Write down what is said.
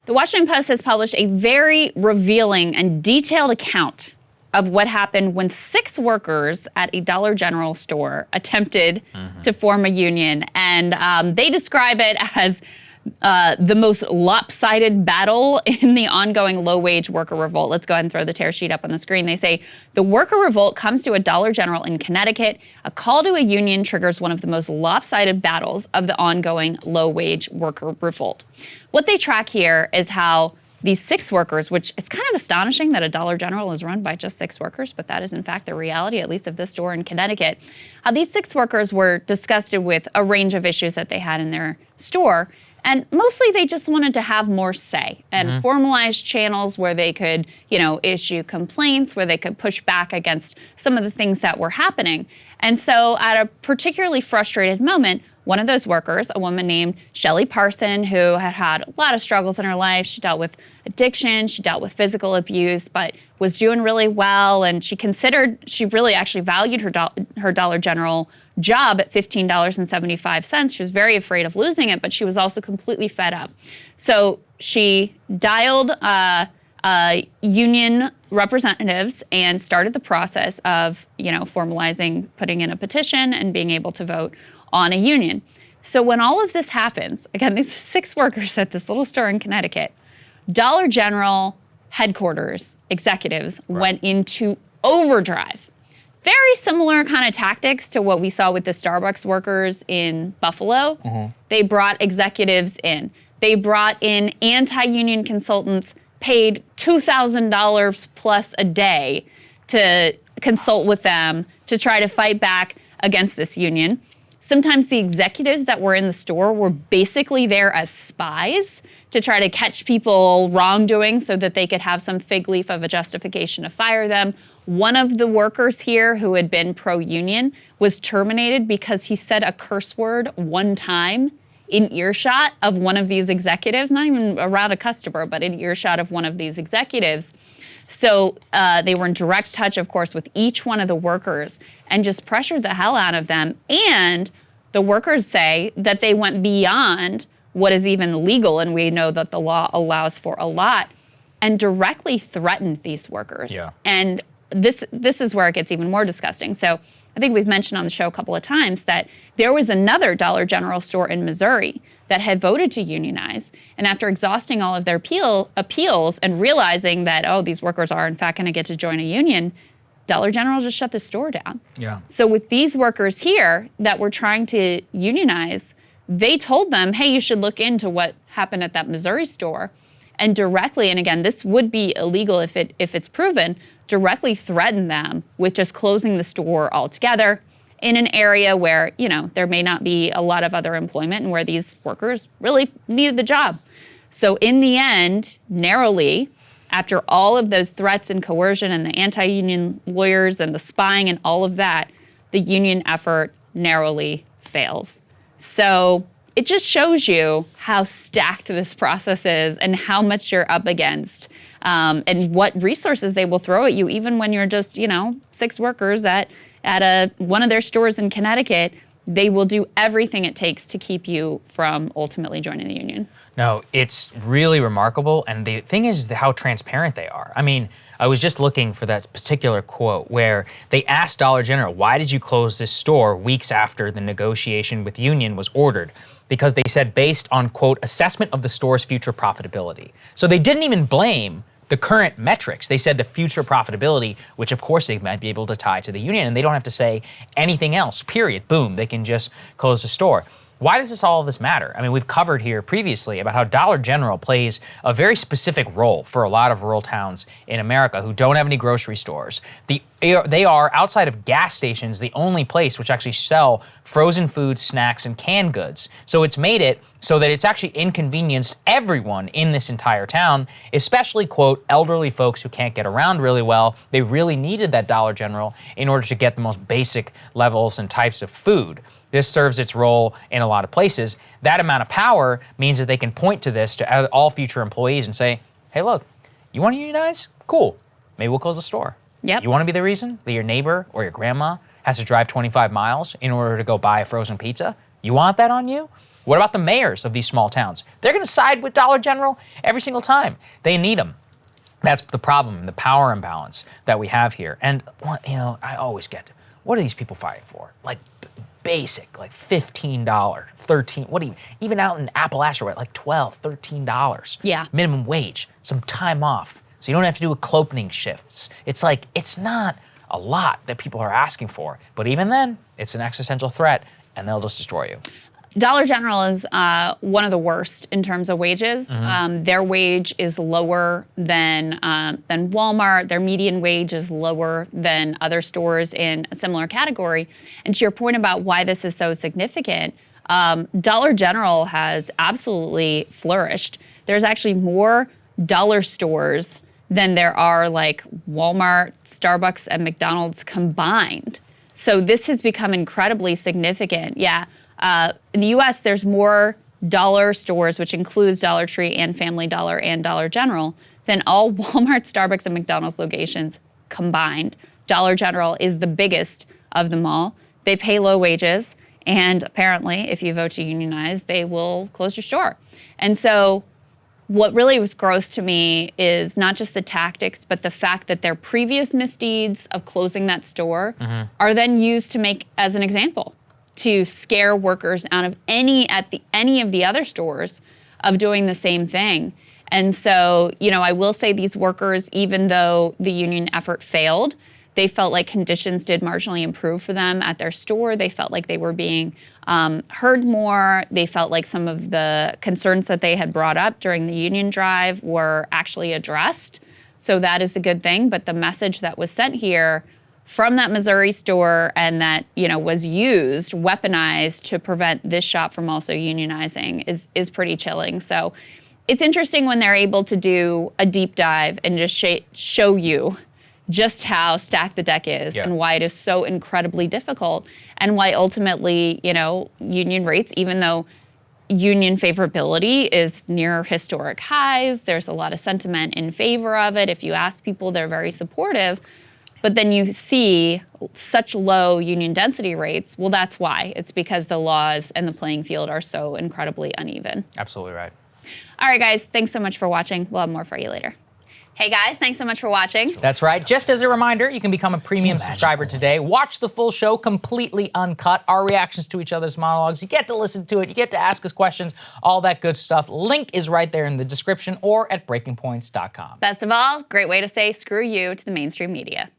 The Washington Post has published a very revealing and detailed account of what happened when 6 workers at a Dollar General store attempted to form a union. And they describe it as the most lopsided battle in the ongoing low-wage worker revolt. Let's go ahead and throw the tear sheet up on the screen. They say, the worker revolt comes to a Dollar General in Connecticut. A call to a union triggers one of the most lopsided battles of the ongoing low-wage worker revolt. What they track here is how these 6 workers, which it's kind of astonishing that a Dollar General is run by just 6 workers, but that is in fact the reality, at least of this store in Connecticut. These 6 workers were disgusted with a range of issues that they had in their store. And mostly they just wanted to have more say and formalize channels where they could, issue complaints, where they could push back against some of the things that were happening. And so at a particularly frustrated moment, one of those workers, a woman named Shelley Parson, who had had a lot of struggles in her life. She dealt with addiction, she dealt with physical abuse, but was doing really well. And she really actually valued her Dollar General job at $15.75. She was very afraid of losing it, but she was also completely fed up. So she dialed union representatives and started the process of, formalizing, putting in a petition and being able to vote on a union. So when all of this happens, again, these 6 workers at this little store in Connecticut, Dollar General headquarters executives went into overdrive. Very similar kind of tactics to what we saw with the Starbucks workers in Buffalo. They brought executives in. They brought in anti-union consultants paid $2,000 plus a day to consult with them to try to fight back against this union. Sometimes the executives that were in the store were basically there as spies to try to catch people wrongdoing so that they could have some fig leaf of a justification to fire them. One of the workers here who had been pro-union was terminated because he said a curse word one time in earshot of one of these executives, not even around a customer, but in earshot of one of these executives. So they were in direct touch, of course, with each one of the workers and just pressured the hell out of them. And the workers say that they went beyond what is even legal, and we know that the law allows for a lot, and directly threatened these workers. Yeah. And this is where it gets even more disgusting. So I think we've mentioned on the show a couple of times that there was another Dollar General store in Missouri that had voted to unionize. And after exhausting all of their appeals and realizing that, these workers are in fact going to get to join a union, Dollar General just shut the store down. Yeah. So with these workers here that were trying to unionize, they told them, hey, you should look into what happened at that Missouri store. And directly, and again, this would be illegal if it's proven, directly threatened them with just closing the store altogether in an area where, there may not be a lot of other employment and where these workers really needed the job. So in the end, narrowly, after all of those threats and coercion and the anti-union lawyers and the spying and all of that, the union effort narrowly fails. So it just shows you how stacked this process is and how much you're up against and what resources they will throw at you, even when you're just, 6 workers at one of their stores in Connecticut. They will do everything it takes to keep you from ultimately joining the union. No, it's really remarkable. And the thing is how transparent they are. I mean, I was just looking for that particular quote where they asked Dollar General, why did you close this store weeks after the negotiation with union was ordered? Because they said based on, quote, assessment of the store's future profitability. So they didn't even blame the current metrics. They said the future profitability, which of course they might be able to tie to the union, and they don't have to say anything else, period. Boom, they can just close the store. Why does all of this matter? I mean, we've covered here previously about how Dollar General plays a very specific role for a lot of rural towns in America who don't have any grocery stores. They are, outside of gas stations, the only place which actually sell frozen foods, snacks, and canned goods. So it's made it so that it's actually inconvenienced everyone in this entire town, especially, quote, elderly folks who can't get around really well. They really needed that Dollar General in order to get the most basic levels and types of food. This serves its role in a lot of places. That amount of power means that they can point to this to all future employees and say, hey, look, you want to unionize? Cool. Maybe we'll close the store. Yep. You want to be the reason that your neighbor or your grandma has to drive 25 miles in order to go buy a frozen pizza? You want that on you? What about the mayors of these small towns? They're going to side with Dollar General every single time. They need them. That's the problem, the power imbalance that we have here. And, you know, I always get, what are these people fighting for? Like basic, like $15, $13, what do you, even out in Appalachia, we're at like $12, $13. Yeah. Minimum wage, some time off. So you don't have to do cloaking shifts. It's like, it's not a lot that people are asking for. But even then, it's an existential threat and they'll just destroy you. Dollar General is one of the worst in terms of wages. Their wage is lower than Walmart. Their median wage is lower than other stores in a similar category. And to your point about why this is so significant, Dollar General has absolutely flourished. There's actually more dollar stores than there are like Walmart, Starbucks, and McDonald's combined. So this has become incredibly significant. Yeah. In the U.S., there's more dollar stores, which includes Dollar Tree and Family Dollar and Dollar General, than all Walmart, Starbucks, and McDonald's locations combined. Dollar General is the biggest of them all. They pay low wages, and apparently, if you vote to unionize, they will close your store. And so what really was gross to me is not just the tactics, but the fact that their previous misdeeds of closing that store are then used to make as an example, to scare workers out of any of the other stores of doing the same thing. And so, you know, I will say these workers, even though the union effort failed, they felt like conditions did marginally improve for them at their store. They felt like they were being heard more. They felt like some of the concerns that they had brought up during the union drive were actually addressed. So that is a good thing. But the message that was sent here from that Missouri store and that, you know, was used, weaponized to prevent this shop from also unionizing is pretty chilling. So it's interesting when they're able to do a deep dive and just show you just how stacked the deck is and why it is so incredibly difficult and why ultimately, you know, union rates, even though union favorability is near historic highs, there's a lot of sentiment in favor of it. If you ask people, they're very supportive. But then you see such low union density rates. Well, that's why. It's because the laws and the playing field are so incredibly uneven. Absolutely right. All right, guys, thanks so much for watching. We'll have more for you later. Hey, guys, thanks so much for watching. That's right. Just as a reminder, you can become a premium subscriber today. Watch the full show completely uncut, our reactions to each other's monologues. You get to listen to it. You get to ask us questions, all that good stuff. Link is right there in the description or at breakingpoints.com. Best of all, great way to say screw you to the mainstream media.